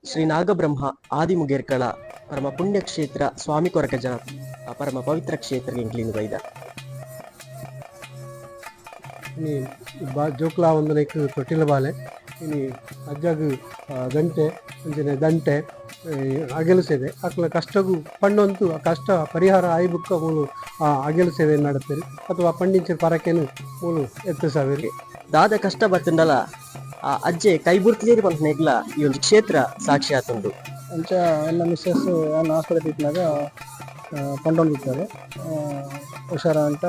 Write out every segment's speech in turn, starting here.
ಶ್ರೀ ನಾಗಬ್ರಹ್ಮ ಆದಿಮುಗೇರ್ಕಳ ಪರಮ ಪುಣ್ಯಕ್ಷೇತ್ರ ಸ್ವಾಮಿ ಕೊರಕ ಜನ ಪರಮ ಪವಿತ್ರ ಕ್ಷೇತ್ರ ಇಂಕ್ಲಿನ ಬೈದ ಇನಿ ಜೋಕ್ಲಾ ಒಂದು ನೆಕ್ ತೊಟ್ಟಿಲ ಬಾಲೆ ಇನಿ ಅಜ್ಜಾಗ ಗಂಟೆ ಅಂಚನೆ ದಂಟೆ ಅಗೆಲು ಸೇವೆ ಅಕ್ಲ ಕಷ್ಟಗೂ ಪಂಡೊಂದು ಆ ಕಷ್ಟ ಪರಿಹಾರ ಆಯ್ಬುಕ್ಕ ಮೂಲು ಆ ಅಗೆಲು ಸೇವೆ ನಡುತ್ತಾರೆ ಅಥವಾ ಪಂಡಿಂಚರ ಪರಕೆನು ಮೂಲು ಎತ್ತು ಸಾವಿರ ದಾದ ಕಷ್ಟ ಬರ್ತಂಡಲ ಆ ಅಜ್ಜೆ ಕೈ ಬುರ್ತಿಲೇರಿ ಬಂತ ನೆಗ್ಲ ಈ ಒಂದು ಕ್ಷೇತ್ರ ಸಾಕ್ಷಿ ಆತುಂಡು ಅಂಚ ಎಲ್ಲ ಮಿಸ್ಸಸ್ ನಾನು ಹಾಸ್ಪಿಟಲ್ ಇದ್ದಾಗ ಕೊಂಡೊಂದಿದ್ದಾರೆ ಹುಷಾರ ಅಂತ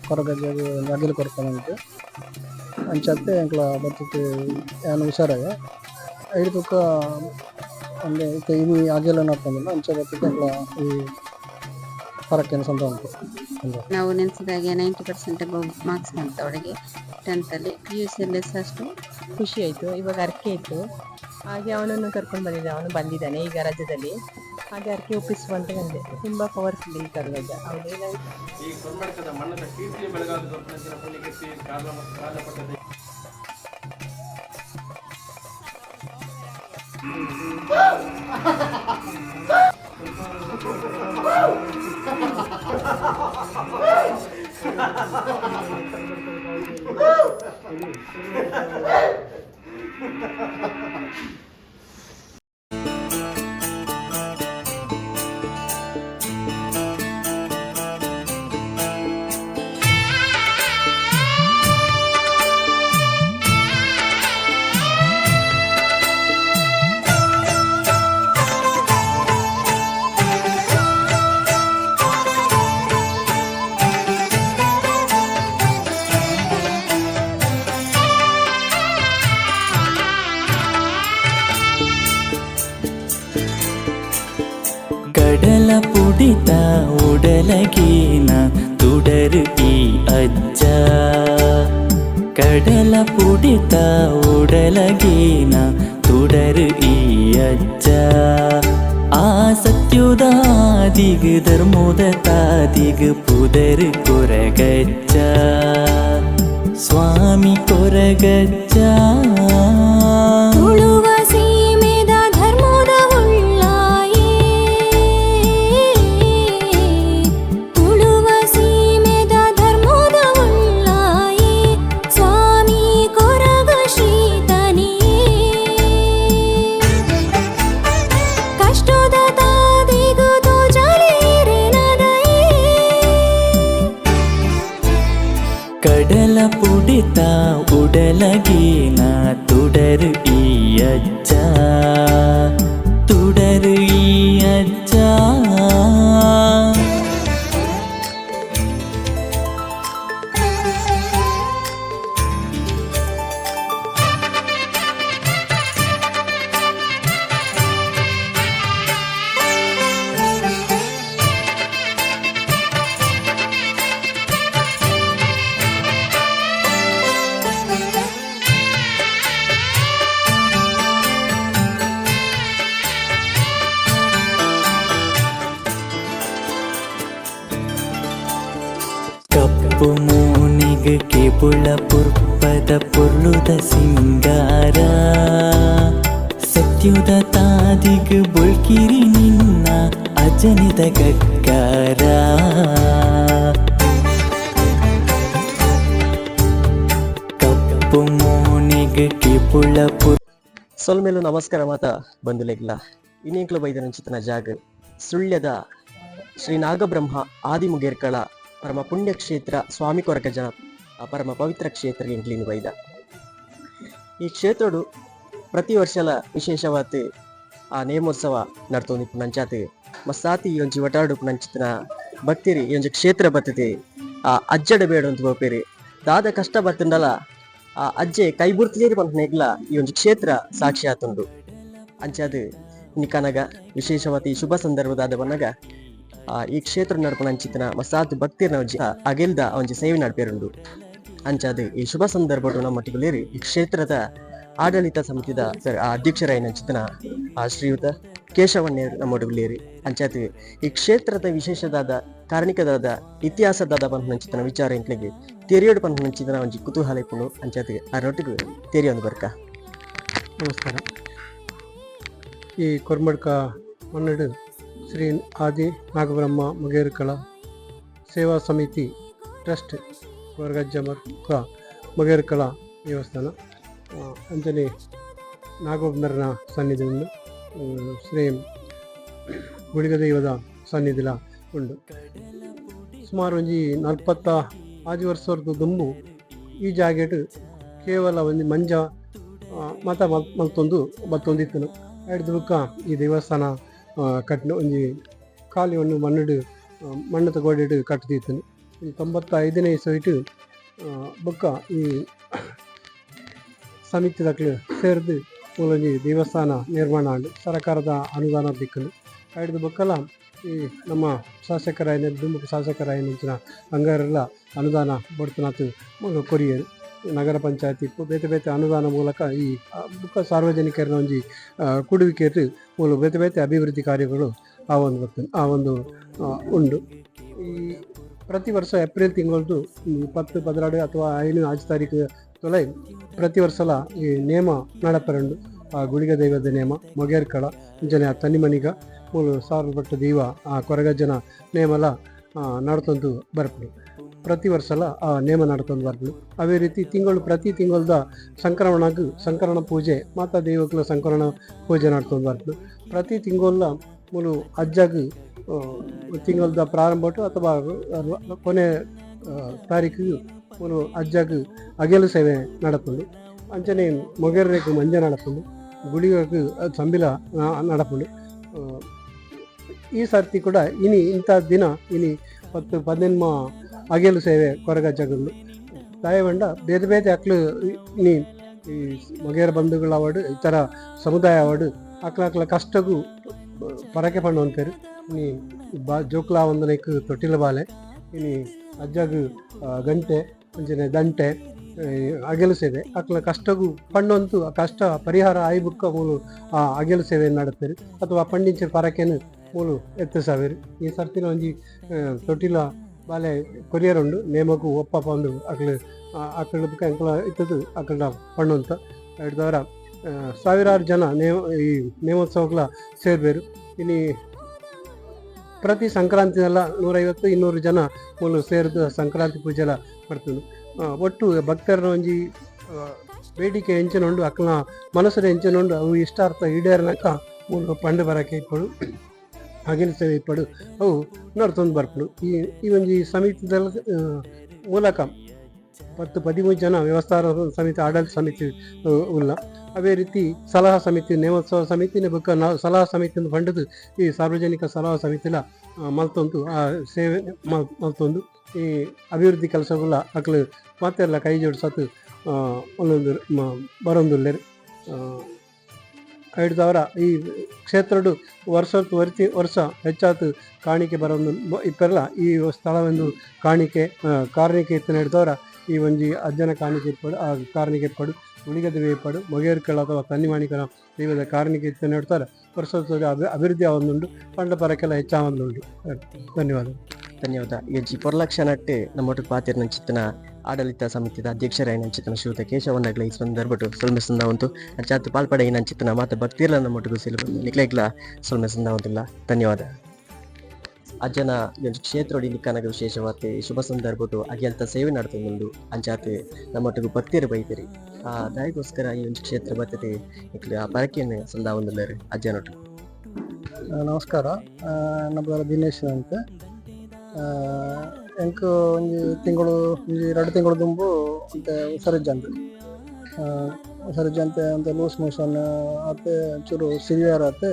ಕೊರಗಜ್ಜಾಗ ಅಗಿಲು ಕೊಡ್ತಾನಂತೆ ಅಂಚತ್ತೆ ಎಂಕ್ಲ ಬರ್ತದೆ ಏನು ಹುಷಾರಾಗ ಐದು ತೂಕ ಅಂದರೆ ಇದು ಅಗೆಲ್ಲ ನೋಡ್ಕೊಂಡಿಲ್ಲ ಅಂಚೆ ಬರ್ತದೆ ಎಂಕ್ಲ ಈ ಪರಕ್ಕೇನು ಸಂತ ಉಂಟು ನಾವು ನೆನೆಸಿದಾಗೆ 90% ಮಾರ್ಕ್ಸ್ ಬಂತು ಅವಳಿಗೆ 10th ಅಲ್ಲಿ PUC ಅಲ್ಲಿ ಅಷ್ಟು ಖುಷಿ ಆಯಿತು. ಇವಾಗ ಅರ್ಕೆ ಇತ್ತು, ಹಾಗೆ ಅವನನ್ನು ಕರ್ಕೊಂಡು ಬಂದಿದ್ದೆ. ಅವನು ಬಂದಿದ್ದಾನೆ ಈಗ ರಜದಲ್ಲಿ, ಹಾಗೆ ಅರ್ಕೆ ಒಪ್ಪಿಸುವಂತ ಬಂದೆ. ತುಂಬ ಪವರ್ಫುಲ್ ಈ ಕರುಗಜ್ಜ. ಕಡಲ ಪುಡಿತ ಉಡಲಗೀನ ತುಡರು ಈ ಅಜ್ಜ, ಕಡಲ ಪುಡಿತ ಉಡಲಗೀನ ತುಡರು ಈ ಅಜ್ಜ. ಆ ಸತ್ಯುದಾದಿಗ್ ಧರ್ಮೋದ ತಾದಿಗ್ ಪುದರ್ ಕೊರಗಜ್ಜ, ಸ್ವಾಮಿ ಕೊರಗಜ್ಜ. ಕಡಲ ಪುಡಿತ ಉಡಲಗೀನ ತುಡರು ಈ ಅಜ್ಜ, ತುಡರು ಈ ಅಜ್ಜ. ಕಪ್ಪು ಮೂನಿಗೆ ಕೇಬುಳ ಪುರ್ಪದ ಪುರ್ಲುದ ಸಿಂಗಾರ, ಸತ್ಯುದ ತಾದಿಗ್ ಬುಳ್ಕಿರಿ ನಿನ್ನ ಅಜನಿದ ಗಗ್ಗಾರ. ಕಪ್ಪು ಮೂನಿಗೆ ಕೇಬುಳ ಪುರ್ ಸೊಲ್ಮೇಲು ನಮಸ್ಕಾರ ಮಾತ ಬಂಧುಲೆಗ್ಲ ಇನ್ನೇಂಕ್ಲು ಬೈದ ನಂಚಿತನ ಜಾಗ ಸುಳ್ಯದ ಶ್ರೀ ನಾಗಬ್ರಹ್ಮ ಆದಿಮುಗೇರ್ಕಳ ಪರಮ ಪುಣ್ಯಕ್ಷೇತ್ರ ಸ್ವಾಮಿ ಕೊರಕ ಜನ ಪರಮ ಪವಿತ್ರ ಕ್ಷೇತ್ರ ಇಂಕ್ಲಿನ ಬೈದ. ಈ ಕ್ಷೇತ್ರಡು ಪ್ರತಿ ವರ್ಷಲ ವಿಶೇಷವಾದ ಆ ನೇಮೋತ್ಸವ ನಡ್ತೊಂದಿಪ್ಪು ನಂಚಾತ್ ಮಸ್ಸಾತಿ ಈ ಒಂಜಿ ಒಟಾಡು ನಂಚಿತನ ಭಕ್ತಿರಿ ಈ ಒಂಜಿ ಕ್ಷೇತ್ರ ಬರ್ತದೆ. ಆ ಅಜ್ಜಡ ಬೇಡ ಅಂತ ಬೋಪೇರಿ ದಾದ ಕಷ್ಟ ಬರ್ತಂಡಲ ಆ ಅಜ್ಜೆ ಕೈ ಬುರ್ತಿಲೇರಿ ಬಂತ ನೆಗ್ಲ ಈ ಒಂಜಿ ಕ್ಷೇತ್ರ ಸಾಕ್ಷಿ ಆತುಂಡು. ಅಂಚಾದ ನಿಕನಗ ವಿಶೇಷವಾದ ಈ ಶುಭ ಸಂದರ್ಭದಾದ ಬನ್ನಗ ಈ ಕ್ಷೇತ್ರ ನಡ್ಪುನ ಅಂಚಿತನ ಮಸಾತ್ ಭಕ್ತಿರ್ನ ಒಂಜಿ ಅಗೆಲ್ದ ಒಂಜಿ ಸೇವೆ ನಡ್ಪೇರುಂಡು. ಅಂಚಾದ ಈ ಶುಭ ಸಂದರ್ಭಡು ನಮ್ಮೊಟ್ಟಿಗುಲೇರಿ ಈ ಕ್ಷೇತ್ರದ ಆಡಳಿತ ಸಮಿತಿದ ಅಧ್ಯಕ್ಷರಾಯಿನ ಅಂಚಿತನ ಶ್ರೀಯುತ ಕೇಶವಣ್ಯರು ನಮ್ಮೊಟ್ಟಿಗುಲೇರಿ. ಅಂಚಾದ ಈ ಕ್ಷೇತ್ರದ ವಿಶೇಷದಾದ ಕಾರಣಿಕದಾದ ಇತಿಹಾಸದಾದ ಬಂದ ನಂಚಿತನ ವಿಚಾರ ಇಂಟ್ಲಿಗೆ ತೆರೆಯೋಡು ಬಂದ ನಂಚಿತನ ಒಂಜಿ ಕುತೂಹಲ ಇಪ್ಪುಂಡು. ಅಂಚಾದ ಆ ರೊಟ್ಟಿಗೆ ತೆರೆಯೊಂದು ಬರ್ಕ. ನಮಸ್ಕಾರ. ಈ ಕೊರ್ಮಡ್ಕ ಮನ್ನಡು ಶ್ರೀ ಆದಿ ನಾಗಬ್ರಹ್ಮ ಮುಗೇರ್ಕಳ ಸೇವಾ ಸಮಿತಿ ಟ್ರಸ್ಟ್ ಕೊರಗಜ್ಜಮರ್ಕ ಮುಗೇರ್ಕಳ ದೇವಸ್ಥಾನ ಅಂಜನೆ ನಾಗೋಬ್ನರನ ಸನ್ನಿಧಿಯಿಂದ ಶ್ರೀ ಗುಳಿಗ ದೈವದ ಸನ್ನಿಧಿಲ ಉಂಡು. ಸುಮಾರು ಒಂಜಿ 45 ವರ್ಷದ ದುಂಬು ಈ ಜಾಗೆಟ್ ಕೇವಲ ಒಂದು ಮಂಜ ಮತ ಮಲ್ತೊಂದು ಬತ್ತೊಂದಿತ್ತನು ಹಿಡ್ದು ಬುಕ್ಕ ಈ ದೇವಸ್ಥಾನ ಕಟ್ಟಿನ ಒಂಜಿ ಖಾಲಿ ಒಂದು ಮಣ್ಣು ತಗೋಡಿಟ್ಟು ಕಟ್ಟಿದಿತ್ತನು. 95ನೇ ಇಸವಿಟ್ಟು ಬುಕ್ಕ ಈ ಸಮಿತಿ ದಾಖಲೆ ಸೇರಿದು ಮೂಲಂಜಿ ದೇವಸ್ಥಾನ ನಿರ್ಮಾಣ ಆಂಡು ಸರ್ಕಾರದ ಅನುದಾನ ದಿಕ್ಕಲು ಹಿಡ್ದು ಬುಕ್ಕಲ ಈ ನಮ್ಮ ಶಾಸಕರಾಯನ ದುಮ್ಮುಖ ಶಾಸಕರಾಯನ ಅಂಗಾರೆಲ್ಲ ಅನುದಾನ ಬಡ್ತನಾತು ಕೊರಿಯರು ನಗರ ಪಂಚಾಯತಿ ಬೇತೆ ಬೇತೆ ಅನುದಾನ ಮೂಲಕ ಈ ಬುಕ್ಕ ಸಾರ್ವಜನಿಕರನ್ನ ಒಂಜಿ ಕುಡುವಿಕೆರು ಮೂಲ ಬೇತೆ ಬೇತೆ ಅಭಿವೃದ್ಧಿ ಕಾರ್ಯಗಳು ಆ ಒಂದು ಉಂಡು. ಈ ಪ್ರತಿ ವರ್ಷ ಏಪ್ರಿಲ್ ತಿಂಗಳದ್ದು 10, 12 ಅಥವಾ 5 ಆಜ್ ತಾರೀಕು ತೊಲೆ ಪ್ರತಿ ವರ್ಷಲ ಈ ನೇಮ ನಡಪರಂಡು ಆ ಗುಳಿಗ ದೈವದ ನೇಮ ಮೊಗೇರ್ಕಳ ಜನ ತನ್ನಿಮನಿಗ ಮೂಲು ಸಾರ್ವಪಟ್ಟ ದೀವ ಆ ಕೊರಗಜ್ಜನ ನೇಮಲ ನಡ್ತೊಂದು ಬರ್ಪಡು. ಪ್ರತಿ ವರ್ಷಲ ಆ ನೇಮ ನಡ್ತೊಂದು ಬರ್ಪಡು. ಅದೇ ರೀತಿ ಪ್ರತಿ ತಿಂಗಳದ ಸಂಕರಣ ಪೂಜೆ ಮಾತಾ ದೇವಕ್ಲ ಸಂಕರಣ ಪೂಜೆ ನಡ್ತೊಂದು ಬರ್ಪಡು. ಪ್ರತಿ ತಿಂಗಳ ಮೂಲು ಅಜ್ಜಾಗ ತಿಂಗಳದ ಪ್ರಾರಂಭ ಅಥವಾ ಕೊನೆ ತಾರೀಕಿಗೆ ಮೂಲು ಅಜ್ಜಾಗ ಅಗೆಲು ಸೇವೆ ನಡಪುಂಡು. ಅಂಚನೆ ಮೊಗೇರ್ರೇಕು ಮಂಜ ನಡಪುಂಡು. ಗುಳಿಗಕ್ಕೆ ಸಂಬಿಲ ನಡಪುಂಡು. ಈ ಸರ್ತಿ ಕೂಡ ಇಂಥ ದಿನ 10-15 ಅಗೆಲು ಸೇವೆ ಕೊರಗಜ್ಜಗಳು ದಯವಂಡ ಬೇರೆ ಬೇರೆ ಅಕ್ಲು ಈ ಮೊಗೇರ ಬಂಧುಗಳ ಅವಾರ್ಡು ಇತರ ಸಮುದಾಯ ಅವಾರ್ಡು ಅಕ್ಲ ಕಷ್ಟಗೂ ಪರಕೆ ಪಂಡು ಅಂತಾರೆ. ಜೋಕ್ಲಾ ಒಂದನಕ್ಕೆ ತೊಟ್ಟಿಲ ಬಾಲೆ ಅಜ್ಜಾಗ ಗಂಟೆ ಅಂಚನೆ ದಂಟೆ ಅಗೆಲು ಸೇವೆ ಅಕ್ಲ ಕಷ್ಟಗೂ ಪಂಡಂತೂ ಆ ಕಷ್ಟ ಪರಿಹಾರ ಆಯ್ ಬುಕ್ಕ ಮೂಲು ಆ ಅಗೆಲು ಸೇವೆ ನಡುತ್ತಾರೆ ಅಥವಾ ಪಂಡಿಂಚ ಪರಕೆನು ಮೂಲು ಎತ್ತಿಸಾವೇರು. ಈ ಸರ್ತಿನ ಒಂಜಿ ತೊಟ್ಟಿಲ ಬಾಲೆ ಕೊರಿಯರ್ ಉಂಡು ನೇಮಕ್ಕೂ ಒಪ್ಪ ಒಂದು ಅಕ್ಳ ಬುಕ್ಕ ಎಂಕಲ ಇತ್ತದು ಅಕ್ಳ ಪಣ್ಣು ಹಿಡ್ದವರ ಸಾವಿರಾರು ಜನ ಈ ನೇಮೋತ್ಸವಗಳ ಸೇರ್ಬೇರು. ಇನ್ನು ಪ್ರತಿ ಸಂಕ್ರಾಂತಿನೆಲ್ಲ 150-200 ಜನ ಮೂಲು ಸೇರಿದ ಸಂಕ್ರಾಂತಿ ಪೂಜೆಲ್ಲ ಮಾಡ್ತೀನಿ. ಒಟ್ಟು ಭಕ್ತರ ಒಂಜಿ ಬೇಡಿಕೆ ಹೆಂಚನುಂಡು ಅಕ್ಲ ಮನಸ್ಸರ ಹೆಂಚನುಂಡು ಅವು ಇಷ್ಟಾರ್ಥ ಈಡೇರನಕ ಮೂಲು ಪಂಡು ಬರಕ್ಕೆ ಇಪ್ಪಡು ಅಗೆಲು ಸೇವೆ ಇಪ್ಪಡು ಅವು ನಡ್ತೊಂದು ಬರ್ಪಡು. ಈ ಒಂಜಿ ಸಮಿತಿದ ಮೂಲಕ 10-13 ಜನ ವ್ಯವಸ್ಥಾರ ಸಮಿತಿ ಆಡಳಿತ ಸಮಿತಿ ಉಲ್ಲ. ಅದೇ ರೀತಿ ಸಲಹಾ ಸಮಿತಿ ನೇಮೋತ್ಸವ ಸಮಿತಿನ ಬುಕ್ಕ ಸಲಹಾ ಸಮಿತಿಯಿಂದ ಬಂಡದು ಈ ಸಾರ್ವಜನಿಕ ಸಲಹಾ ಸಮಿತಿಲ ಮಲ್ತೊಂದು ಆ ಸೇವೆ ಮಲ್ತೊಂದು ಈ ಅಭಿವೃದ್ಧಿ ಕೆಲಸಗಳ ಅಕ್ಲು ಮತ್ತೆಲ್ಲ ಕೈ ಜೋಡಿಸತ್ತು ಒಂದೊಂದು ಬರೊಂದುಲ್ಲೇರು. ಹಿಡ್ದವರ ಈ ಕ್ಷೇತ್ರಡು ವರ್ಷ ಹೆಚ್ಚಾತು ಕಾಣಿಕೆ ಬರೋದು ಇಪ್ಪೆಲ್ಲ ಈ ಸ್ಥಳವೆಂದು ಕಾರಣಿಕೆ ಇತ್ತನ ಹಿಡ್ದವರ ಈ ಒಂಜಿ ಅಜ್ಜನ ಕಾಣಿಕೆ ಇಪ್ಪಡು ಆ ಕಾರಣಿಕೆ ಇಪ್ಪಡು ಗುಳಿಗ ದೇವಿ ಇಪ್ಪಡು ಮೊಗೇರ್ಕಳ ಅಥವಾ ತನ್ನಿಮಾಣಿಕನ ದೈವದ ಕಾರಣಿಕೆ ಇತ್ತನ ಹಿಡ್ತಾರೆ ವರ್ಷೋತ್ಸವ ಅಭಿವೃದ್ಧಿ ಆವೊಂದುಂಡು ಪಂಡ ಪರಕ್ಕೆಲ್ಲ ಹೆಚ್ಚಾವೊಂದುಂಡು. ಧನ್ಯವಾದ. ಎಜ್ಜಿ ಪೊರ್ಲಕ್ಷ ನಟ್ಟು ನಮ್ಮೊಟ್ಟಿಗೆ ಪಾತಿರ್ ನಂಚಿತ್ತನ ಆಡಳಿತ ಸಮಿತಿದ ಅಧ್ಯಕ್ಷರಾಯ ನಂಚಿತ್ತನ ಶ್ರೀಯುತ ಕೇಶವನಗ್ಲ ಈ ಸಂದರ್ಭಟ್ಟು ಸೊಲ್ಮೆಸಂದ ಉಂಟು ಅಂಚಾತು ಪಾಲ್ಪಡೆ ನಂಚಿತ್ತನ ಮಾತ ಭಕ್ತಿರ್ಲ ನಮ್ಮೊಟ್ಟಿಗೂ ಸೇರಿ ನಿಕ್ಲೆಗ್ಲ ಸೊಲ್ಮೆಸಂದ ಉಂಟಿಲ್ಲ. ಧನ್ಯವಾದ. ಅಜ್ಜನ ಕ್ಷೇತ್ರೊಡಿ ನಿಕ್ಕನಗ ವಿಶೇಷವಾತೆ ಶುಭ ಸಂದರ್ಭಟ್ಟು ಅಗೆಲ್ತ ಸೇವೆ ನಡ್ತೊಂದುಂಡು ಅಂಚಾತು ನಮ್ಮೊಟ್ಟಿಗೂ ಭಕ್ತಿರು ಬೈತಿರಿ ದಾಯಿಗೋಸ್ಕರ ಈ ಒಂದು ಕ್ಷೇತ್ರ ಬರ್ತದೆ ಆ ಪರಕೆಯನ್ನು ಸಂದ ಒಂದಿಲ್ಲರು ಅಜ್ಜನೊಟ್ಟು. ನಮಸ್ಕಾರ. ನಮ್ಮ ದಿನೇಶ್ ಅಂತ ಎಂಕ್ ಒಂಜಿ ತಿಂಗಳು 2 ತಿಂಗಳು ದುಂಬು ಅಂತ ಹುಷಾರಿಜ್ಜ ಅಂತ ಲೂಸ್ ಮೋಷನ್ ಆತ ಚೂರು ಸಿವಿಯರ್ ಆತ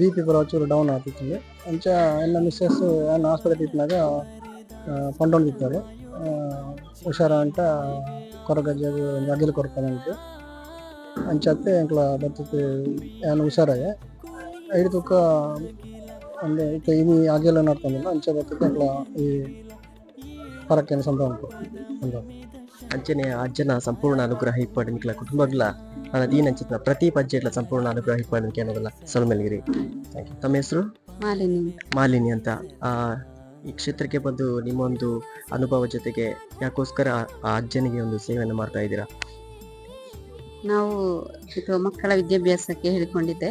BP ಪೂರ ಚೂರು ಡೌನ್ ಆಗ್ತಿತ್ತು. ಅಂಚ ಎಲ್ಲ ಮಿಸ್ಸಸ್ ಏನು ಹಾಸ್ಪಿಟಲ್ ಇತ್ತಿನಾಗ ಪಂಡೊಂದಿತ್ತಾರೆ ಹುಷಾರ ಅಂತ ಕೊರಗಜ್ಜಾಗ ಅಗಿಲು ಕೊರ್ಕೊಂಡ್ಬಿಟ್ಟು ಅಂಚತ್ತೆ ಎಂಕ್ಲ ಬರ್ತದೆ ಏನು ಹುಷಾರಾಗ ಹಿಡಿದುಕ ಅಂದರೆ ಇವು ಅಗೆಲ್ಲ ನೋಡ್ಕೊಂಡಿಲ್ಲ ಅಂಚೆ ಬರ್ತದೆ ಎಂಕ್ಲ ಈ ಪರಕ್ಕೇನು ಸಂಭವ ಉಂಟು. ಅಂಚನೆ ಅಜ್ಜನ ಸಂಪೂರ್ಣ ಅನುಗ್ರಹ ಇಪ್ಪಡು ನಿಕ್ಲ ಕುಟುಂಬಗ್ಲ ನನ್ನ ದೀನಂಚಿತ್ನ ಪ್ರತಿ ಪಜ್ಜೆಟ್ಲ ಸಂಪೂರ್ಣ ಅನುಗ್ರಹ ಇಪ್ಪಡು ಏನದಲ್ಲ ಸೊಲ್ಮೆಲ್ಗಿರಿ. Thank you. ತಮ್ಮ ಹೆಸರು? ಮಾಲಿನಿ ಅಂತ. ಈ ಕ್ಷೇತ್ರಕ್ಕೆ ಬಂದು ನಿಮ್ಮೊಂದು ಅನುಭವ ಜೊತೆಗೆ ಯಾಕೋಸ್ಕರ ಆ ಅಜ್ಜನಿಗೆ ಒಂದು ಸೇವೆಯನ್ನು ಮಾಡ್ತಾ ಇದ್ದೀರಾ? ನಾವು ಇದು ಮಕ್ಕಳ ವಿದ್ಯಾಭ್ಯಾಸಕ್ಕೆ ಹೇಳಿಕೊಂಡಿದ್ದೆ,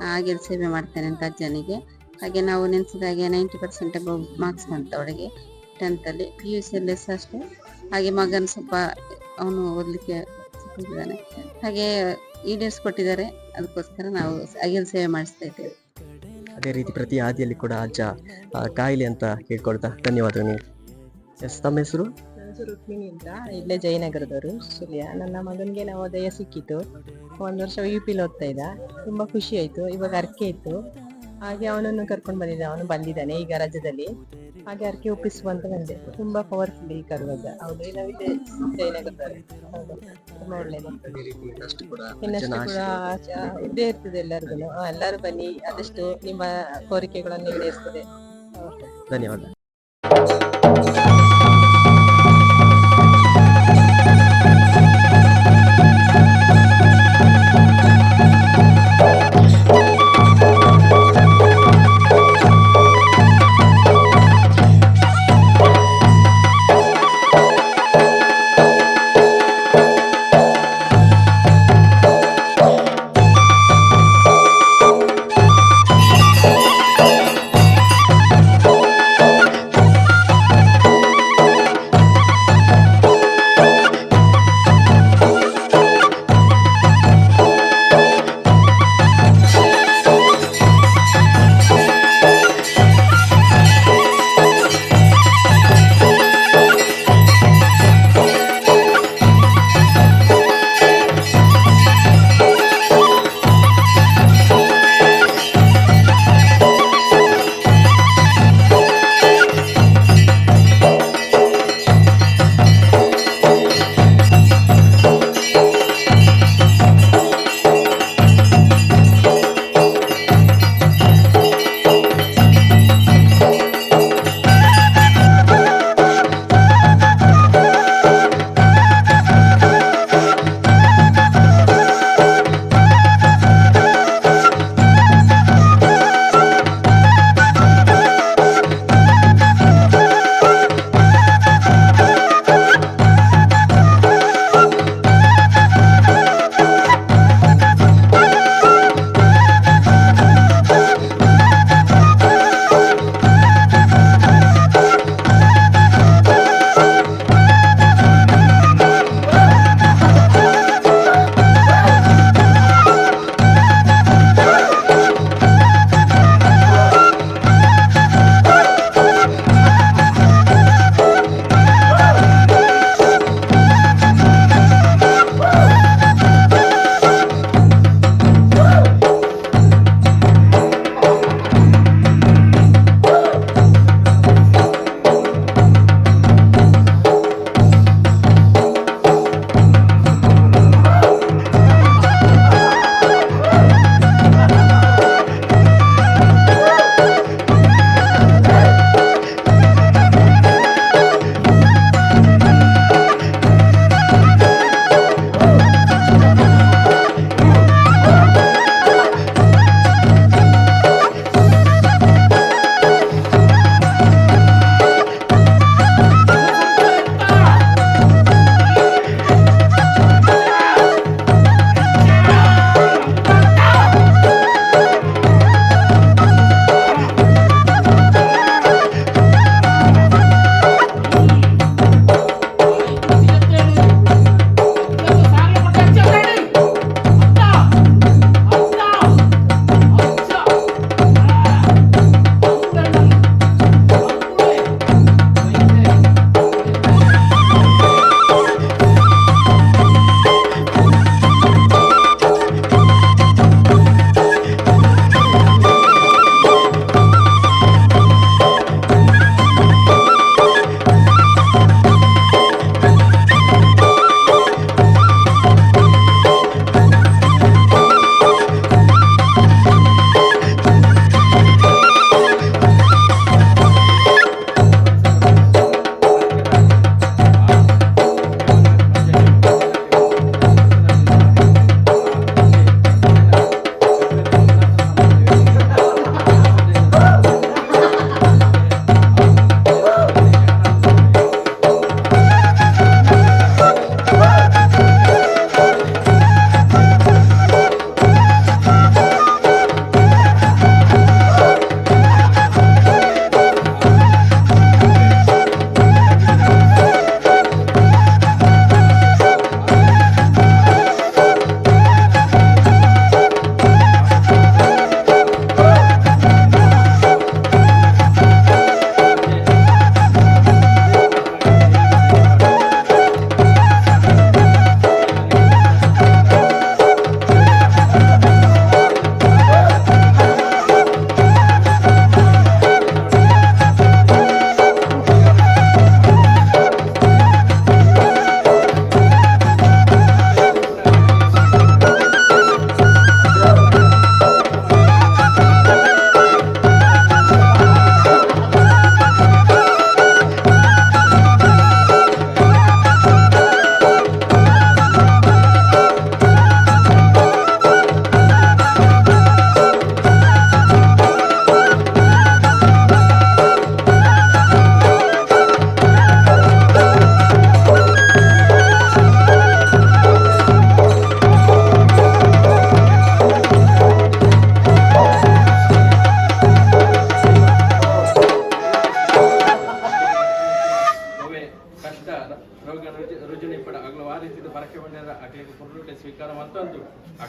ಹಾಗೆ ಸೇವೆ ಮಾಡ್ತೇನೆ ಅಂತ ಅಜ್ಜನಿಗೆ. ಹಾಗೆ ನಾವು ನೆನೆಸಿದಾಗೆ 90% ಮಾರ್ಕ್ಸ್ ಬಂತು ಅವಳಿಗೆ 10th ಅಲ್ಲಿ. PUC ಅಲ್ಲಿ ಸಹ ಅಷ್ಟೇ. ಹಾಗೆ ಮಗನ ಸ್ವಲ್ಪ ಅವನು ಓದಲಿಕ್ಕೆ ಇದ್ದಾನೆ, ಹಾಗೆ ಈಡೇರಿಸ್ಕೊಟ್ಟಿದ್ದಾರೆ. ಅದಕ್ಕೋಸ್ಕರ ನಾವು ಹಾಗೆ ಸೇವೆ ಮಾಡಿಸ್ತಾ ಇದ್ದೇವೆ. ಅದೇ ರೀತಿ ಪ್ರತಿ ಹಾದಿಯಲ್ಲಿ ಕೂಡ ಅಜ್ಜ ಕಾಯಿಲೆ ಅಂತ ಕೇಳ್ಕೊಳ್ತಾ ಧನ್ಯವಾದಗಳು ನೀವು. ಎಸ್, ತಮ್ಮ ಹೆಸರು? ನನ್ನ ಹೆಸರು ರುಕ್ಮಿಣಿ ಅಂತ, ಇಲ್ಲೇ ಜಯನಗರದವರು, ಸುಳ್ಯ. ನನ್ನ ಮಗನಿಗೆ ನವೋದಯ ಸಿಕ್ಕಿತ್ತು. 1 ವರ್ಷ UP ಓದ್ತಾ ಇದ್ದ. ತುಂಬಾ ಖುಷಿ ಆಯ್ತು. ಇವಾಗ ಅರ್ಕೆ ಇತ್ತು, ಹಾಗೆ ಅವನನ್ನು ಕರ್ಕೊಂಡು ಬಂದಿದ್ದೆ. ಅವನು ಬಂದಿದ್ದಾನೆ ಈಗ ರಜದಲ್ಲಿ, ಹಾಗೆ ಅರ್ಕೆ ಒಪ್ಪಿಸುವಂತ ಬಂದೆ. ತುಂಬಾ ಪವರ್ಫುಲ್ ಈ ಕರುವಜ್ಜ. ಹೌದು, ನಾವಿದೆ ಜಯನಗರದವರು. ಹೌದು, ತುಂಬಾ ಒಳ್ಳೇದು. ಇನ್ನಷ್ಟು ಕೂಡ ಇದ್ದೇ ಇರ್ತದೆ ಎಲ್ಲರಿಗೂ. ಎಲ್ಲರೂ ಬನ್ನಿ, ಆದಷ್ಟು ನಿಮ್ಮ ಕೋರಿಕೆಗಳನ್ನು ಈಡೇರಿಸ್ತದೆ. ಧನ್ಯವಾದ.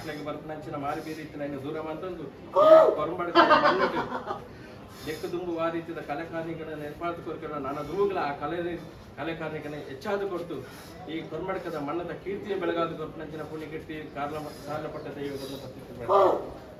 ಅಕ್ಲೆಗೆ ಬರ್ಪನಂಚಿನ ಮಾರಿ ಬೀರಿತ್ತಿನ ಇನ್ನು ದೂರ ಮಂತಂದು ಕೊರಂಬಡ ಮಣ್ಣುಟ್ಟು ಲೆಕ್ಕ ದುಂಬು ಆ ರೀತಿಯ ಕಲೆಕಾರ್ಮಿಕರನ್ನು ಏರ್ಪಾಡು ಕೊರಕರ ನಾನಾ ದುಂಬುಗಳ ಆ ಕಲೆ ಕಾರ್ಮಿಕನ ಹೆಚ್ಚಾದು ಕೊಟ್ಟು ಈ ಕೊರ್ಮಡಕದ ಮಣ್ಣದ ಕೀರ್ತಿಯ ಬೆಳಗಾದ ಕೊರಪನಂಚಿನ ಪುಣ್ಯಕೀರ್ತಿ ಕಾರಣ ಪಟ್ಟ ದೈವಗಳನ್ನು ಪ್ರತಿಷ್ಠೆ